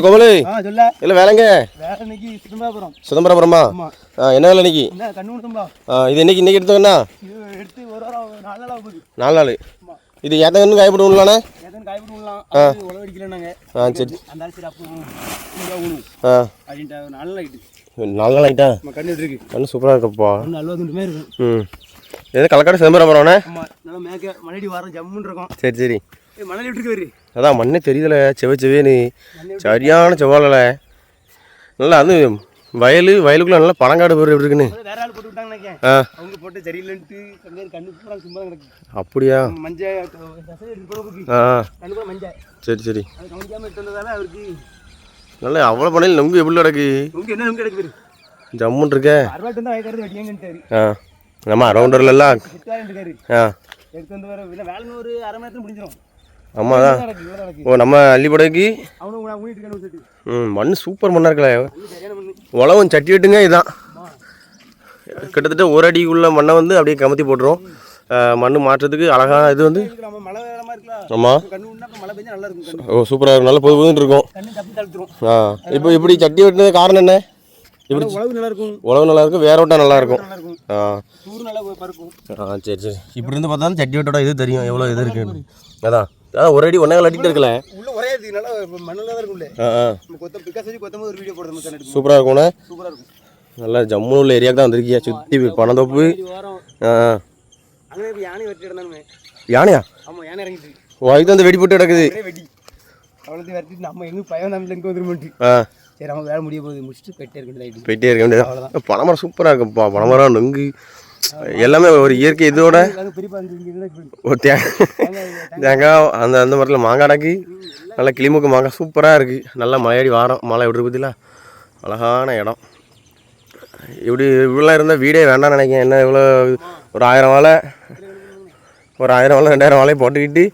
கோமலி இல்லை வேலைங்க சிதம்பரபுரமா என்ன வேலை இன்னைக்கு இது இன்னைக்கு எடுத்தோங்கண்ணா 4 நாள் இது எத்தனை காய போடுவோம்லாண்ணே சரி 4 நாள் ஆகிட்டா கண்ணு சூப்பராக இருக்கப்பா எது கலக்காடு சிதம்பரபுரம்ண்ணே சரி சரி அதான் மண்ணே தெரியல செவ்வேன்னு சரியான செவ்வாழல நல்லா அது வயலுக்குள்ள நல்லா பழங்காடு போடுற எப்படி இருக்குன்னு அப்படியா சரி சரி நல்லா அவ்வளோ பண்ணையில் நொங்கு எப்படி கிடக்கு ஜம்முன் இருக்க நம்ம அரௌண்டர்லாம் ஆமாம் தான் ஓ நம்ம அள்ளிப்படைக்கு மண் சூப்பர் மண்ணாக இருக்கல உழவும் சட்டி வெட்டுங்க இதுதான் கிட்டத்தட்ட ஒரு அடிக்குள்ள மண்ணை வந்து அப்படியே கமத்தி போட்டுரும் மண் மாற்றத்துக்கு அழகான இது வந்து ஆமாம் ஓ சூப்பராக இருக்கும் நல்லா பொது பொதுன்னு இருக்கும் இப்போ இப்படி சட்டி வெட்டினது காரணம் என்ன இப்படி உழவு நல்லா இருக்கும் வேற விட்டா நல்லா இருக்கும் சரி சரி இப்படி இருந்து பார்த்தா சட்டி வெட்டோட இது தெரியும் எவ்வளோ இது இருக்கு அதான் ஒரு அடி 1.5 அடிட்டு இருக்கல சூப்பராக இருக்கும்ண்ணே நல்லா ஜம்மு உள்ள ஏரியாவுக்கு தான் வந்திருக்கியா சுற்றி பனந்தோப்பு யானையா ஓ அதுக்கு அந்த வெடி போட்டு கிடக்குது போயிட்டே இருக்க வேண்டியது பனைமரம் சூப்பராக இருக்குப்பா பனைமரம் நொங்கு எல்லாமே ஒரு இயற்கை இதோட ஒரு தேங்காய் அந்த மரத்தில் மாங்காடாக்கு நல்லா கிளிமுக்கு மாங்காய் சூப்பராக இருக்குது நல்லா மழையடி வாரம் மழை விட்டு பற்றில அழகான இடம் இப்படி இவ்வளோ இருந்தால் வீடே வேண்டாம்னு நினைக்கிறேன் என்ன இவ்வளோ ஒரு 1000 வாழை 2000 வாழையை போட்டுக்கிட்டு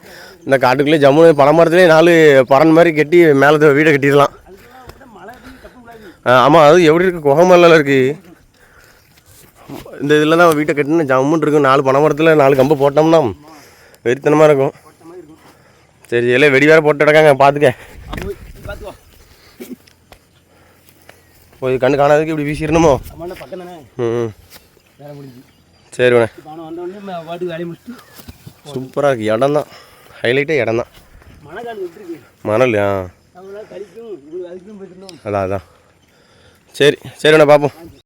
இந்த காட்டுக்குள்ளேயே ஜம்மு பனைமரத்துலேயே 4 பறன் மாதிரி கட்டி மேலே வீடை கட்டிடலாம் ஆமாம் அது எப்படி இருக்குது குகமல்லாம் இருக்குது இந்த இதில் தான் வீட்டை கட்டினா ஜம்முன்னு இருக்கும் 4 பனைமரத்தில் 4 கம்பு போட்டோம்னா வெறித்தனமாக இருக்கும் சரி எல்லாம் வெடி வேறு போட்டு கிடக்காங்க பார்த்துக்க போய் கண்ணு காணாததுக்கு இப்படி வீசிடணுமோ சரிண்ணே சூப்பராக இருக்குது இடம் தான் ஹைலைட்டே இடம் தான் மணல் அதான் சரிண்ணே பார்ப்போம்